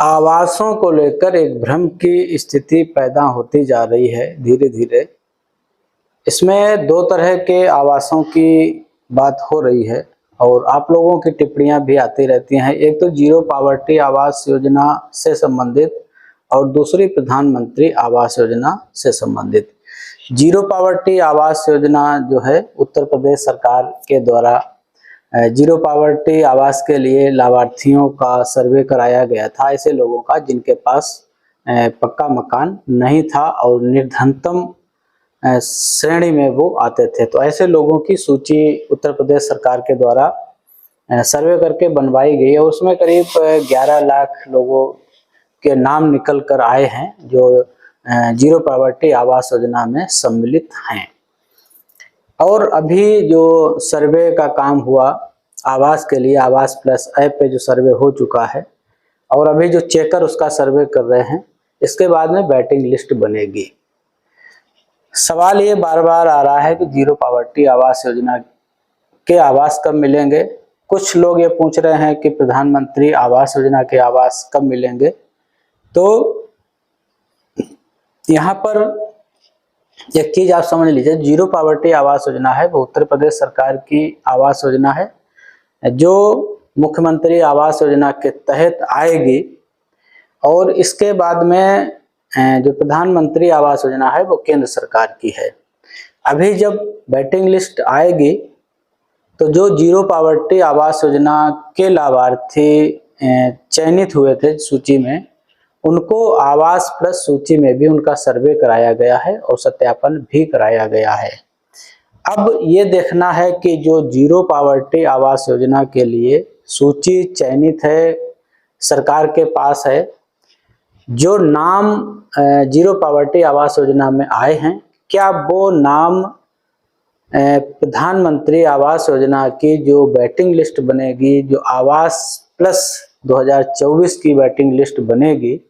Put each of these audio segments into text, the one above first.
आवासों को लेकर एक भ्रम की स्थिति पैदा होती जा रही है धीरे धीरे। इसमें दो तरह के आवासों की बात हो रही है और आप लोगों की टिप्पणियां भी आती रहती हैं। एक तो जीरो पावर्टी आवास योजना से संबंधित और दूसरी प्रधानमंत्री आवास योजना से संबंधित। जीरो पावर्टी आवास योजना जो है उत्तर प्रदेश सरकार के द्वारा जीरो पावर्टी आवास के लिए लाभार्थियों का सर्वे कराया गया था, ऐसे लोगों का जिनके पास पक्का मकान नहीं था और निर्धनतम श्रेणी में वो आते थे। तो ऐसे लोगों की सूची उत्तर प्रदेश सरकार के द्वारा सर्वे करके बनवाई गई और उसमें करीब 11 लाख लोगों के नाम निकल कर आए हैं जो जीरो पावर्टी आवास योजना में सम्मिलित हैं। और अभी जो सर्वे का काम हुआ आवास के लिए, आवास प्लस ऐप पे जो सर्वे हो चुका है और अभी जो चेकर उसका सर्वे कर रहे हैं, इसके बाद में वेटिंग लिस्ट बनेगी। सवाल ये बार बार आ रहा है कि जीरो पावर्टी आवास योजना के आवास कब मिलेंगे। कुछ लोग ये पूछ रहे हैं कि प्रधानमंत्री आवास योजना के आवास कब मिलेंगे। तो यहाँ पर एक चीज आप समझ लीजिए, जीरो पावर्टी आवास योजना है वो उत्तर प्रदेश सरकार की आवास योजना है जो मुख्यमंत्री आवास योजना के तहत आएगी और इसके बाद में जो प्रधानमंत्री आवास योजना है वो केंद्र सरकार की है। अभी जब वेटिंग लिस्ट आएगी तो जो जीरो पावर्टी आवास योजना के लाभार्थी चयनित हुए थे सूची में, उनको आवास प्लस सूची में भी उनका सर्वे कराया गया है और सत्यापन भी कराया गया है। अब ये देखना है कि जो जीरो पावर्टी आवास योजना के लिए सूची चयनित है, सरकार के पास है, जो नाम जीरो पावर्टी आवास योजना में आए हैं, क्या वो नाम प्रधानमंत्री आवास योजना की जो वेटिंग लिस्ट बनेगी, जो आवास प्लस 2024 की वेटिंग लिस्ट बनेगी,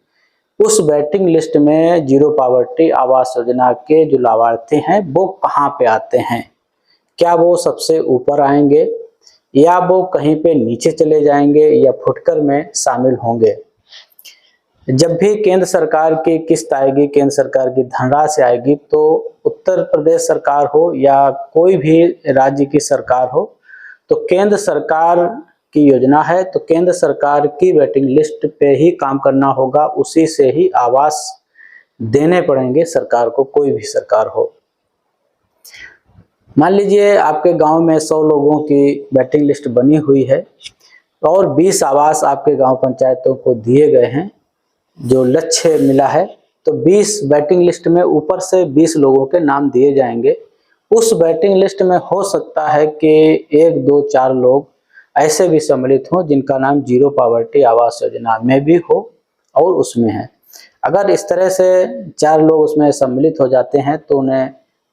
उस वेटिंग लिस्ट में जीरो पावर्टी आवास योजना के जो लाभार्थी हैं वो कहाँ पे आते हैं। क्या वो सबसे ऊपर आएंगे या वो कहीं पे नीचे चले जाएंगे या फुटकर में शामिल होंगे। जब भी केंद्र सरकार की किस्त आएगी, केंद्र सरकार की धनराशि आएगी, तो उत्तर प्रदेश सरकार हो या कोई भी राज्य की सरकार हो, तो केंद्र सरकार की योजना है तो केंद्र सरकार की वेटिंग लिस्ट पे ही काम करना होगा, उसी से ही आवास देने पड़ेंगे सरकार को, कोई भी सरकार हो। मान लीजिए आपके गांव में 100 लोगों की वेटिंग लिस्ट बनी हुई है और 20 आवास आपके गांव पंचायतों को दिए गए हैं, जो लक्ष्य मिला है, तो 20 वेटिंग लिस्ट में ऊपर से 20 लोगों के नाम दिए जाएंगे। उस वेटिंग लिस्ट में हो सकता है कि 1, 2, 4 लोग ऐसे भी सम्मिलित हों जिनका नाम जीरो पावर्टी आवास योजना में भी हो और उसमें है। अगर इस तरह से 4 लोग उसमें सम्मिलित हो जाते हैं तो उन्हें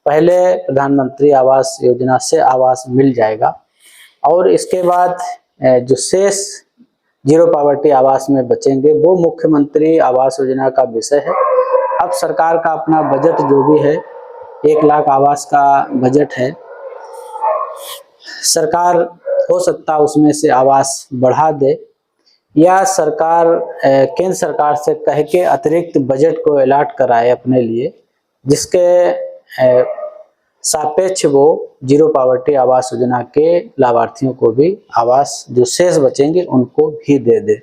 पहले प्रधानमंत्री आवास योजना से आवास मिल जाएगा और इसके बाद जो शेष जीरो पावर्टी आवास में बचेंगे वो मुख्यमंत्री आवास योजना का विषय है। अब सरकार का अपना बजट जो भी है, 1 लाख आवास का बजट है, सरकार हो सकता है उसमें से आवास बढ़ा दे या सरकार केंद्र सरकार से कह के अतिरिक्त बजट को अलॉट कराए अपने लिए, जिसके सापेक्ष वो जीरो पावर्टी आवास योजना के लाभार्थियों को भी आवास जो शेष बचेंगे उनको भी दे दे।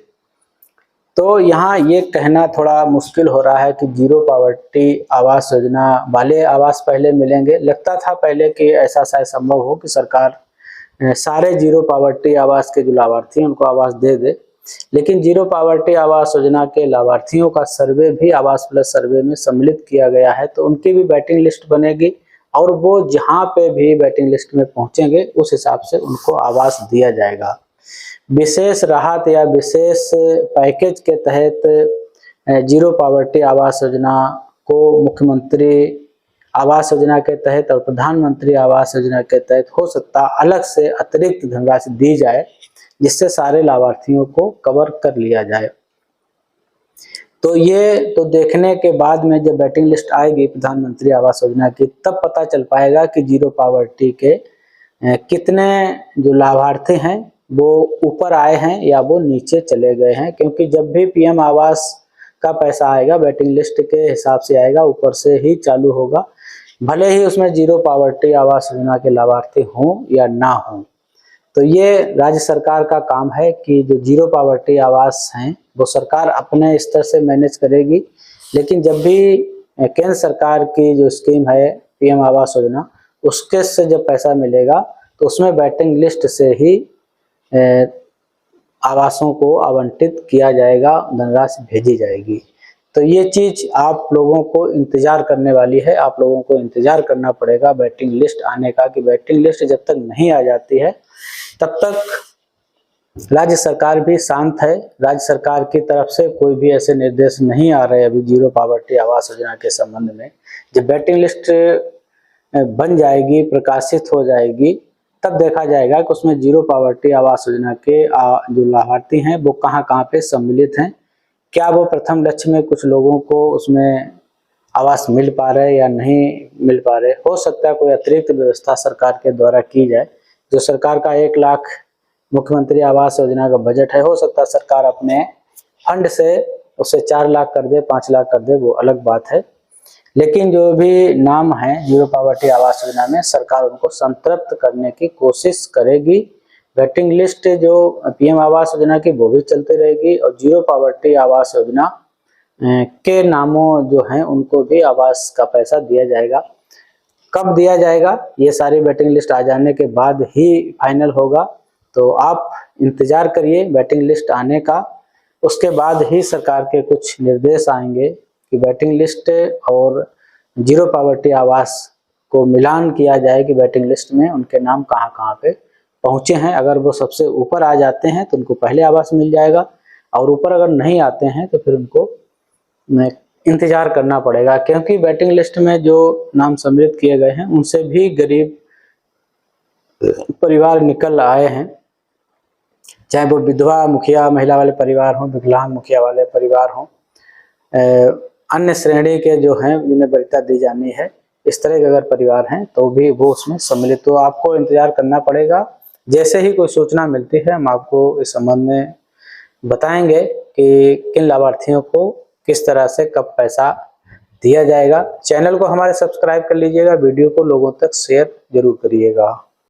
तो यहाँ ये कहना थोड़ा मुश्किल हो रहा है कि जीरो पावर्टी आवास योजना वाले आवास पहले मिलेंगे। लगता था पहले कि ऐसा शायद संभव हो कि सरकार सारे जीरो पावर्टी आवास के जो लाभार्थी हैं उनको आवास दे दे, लेकिन जीरो पावर्टी आवास योजना के लाभार्थियों का सर्वे भी आवास प्लस सर्वे में सम्मिलित किया गया है, तो उनकी भी वेटिंग लिस्ट बनेगी और वो जहाँ पे भी वेटिंग लिस्ट में पहुंचेंगे उस हिसाब से उनको आवास दिया जाएगा। विशेष राहत या विशेष पैकेज के तहत जीरो पावर्टी आवास योजना को मुख्यमंत्री आवास योजना के तहत और प्रधानमंत्री आवास योजना के तहत हो सकता अलग से अतिरिक्त धनराशि दी जाए, जिससे सारे लाभार्थियों को कवर कर लिया जाए। तो ये तो देखने के बाद में जब वेटिंग लिस्ट आएगी प्रधानमंत्री आवास योजना की, तब पता चल पाएगा कि जीरो पावर्टी के कितने जो लाभार्थी हैं वो ऊपर आए हैं या वो नीचे चले गए हैं, क्योंकि जब भी पीएम आवास का पैसा आएगा वेटिंग लिस्ट के हिसाब से आएगा, ऊपर से ही चालू होगा, भले ही उसमें जीरो पावर्टी आवास योजना के लाभार्थी हों या ना हों। तो ये राज्य सरकार का काम है कि जो जीरो पावर्टी आवास हैं वो सरकार अपने स्तर से मैनेज करेगी, लेकिन जब भी केंद्र सरकार की जो स्कीम है पीएम आवास योजना, उसके से जब पैसा मिलेगा तो उसमें वेटिंग लिस्ट से ही आवासों को आवंटित किया जाएगा, धनराशि भेजी जाएगी। तो ये चीज़ आप लोगों को इंतजार करने वाली है, आप लोगों को इंतजार करना पड़ेगा वेटिंग लिस्ट आने का, कि वेटिंग लिस्ट जब तक नहीं आ जाती है तब तक राज्य सरकार भी शांत है। राज्य सरकार की तरफ से कोई भी ऐसे निर्देश नहीं आ रहे अभी जीरो पावर्टी आवास योजना के संबंध में। जब वेटिंग लिस्ट बन जाएगी, प्रकाशित हो जाएगी, तब देखा जाएगा कि उसमें जीरो पावर्टी आवास योजना के जो लाभार्थी हैं वो कहाँ पे सम्मिलित हैं, क्या वो प्रथम लक्ष्य में कुछ लोगों को उसमें आवास मिल पा रहे या नहीं मिल पा रहे। हो सकता है कोई अतिरिक्त व्यवस्था सरकार के द्वारा की जाए। जो सरकार का 1 लाख मुख्यमंत्री आवास योजना का बजट है, हो सकता है सरकार अपने फंड से उसे 4 लाख कर दे, 5 लाख कर दे, वो अलग बात है। लेकिन जो भी नाम है जीरो पावर्टी आवास योजना में, सरकार उनको संतृप्त करने की कोशिश करेगी। वेटिंग लिस्ट जो पीएम आवास योजना की वो भी चलती रहेगी, और जीरो पावर्टी आवास योजना के नामों जो हैं उनको भी आवास का पैसा दिया जाएगा। कब दिया जाएगा ये सारी वेटिंग लिस्ट आ जाने के बाद ही फाइनल होगा। तो आप इंतजार करिए वेटिंग लिस्ट आने का, उसके बाद ही सरकार के कुछ निर्देश आएंगे कि वेटिंग लिस्ट और जीरो पावर्टी आवास को मिलान किया जाए कि वेटिंग लिस्ट में उनके नाम कहाँ पे पहुँचे हैं। अगर वो सबसे ऊपर आ जाते हैं तो उनको पहले आवास मिल जाएगा, और ऊपर अगर नहीं आते हैं तो फिर उनको इंतजार करना पड़ेगा, क्योंकि वेटिंग लिस्ट में जो नाम सम्मिलित किए गए हैं उनसे भी गरीब परिवार निकल आए हैं, चाहे वो विधवा मुखिया महिला वाले परिवार हों, विकलांग मुखिया वाले परिवार हों, अन्य श्रेणी के जो हैं जिन्हें वरीयता दी जानी है, इस तरह के अगर परिवार हैं तो भी वो उसमें सम्मिलित। तो आपको इंतजार करना पड़ेगा। जैसे ही कोई सूचना मिलती है हम आपको इस संबंध में बताएंगे कि किन लाभार्थियों को किस तरह से कब पैसा दिया जाएगा। चैनल को हमारे सब्सक्राइब कर लीजिएगा, वीडियो को लोगों तक शेयर जरूर करिएगा।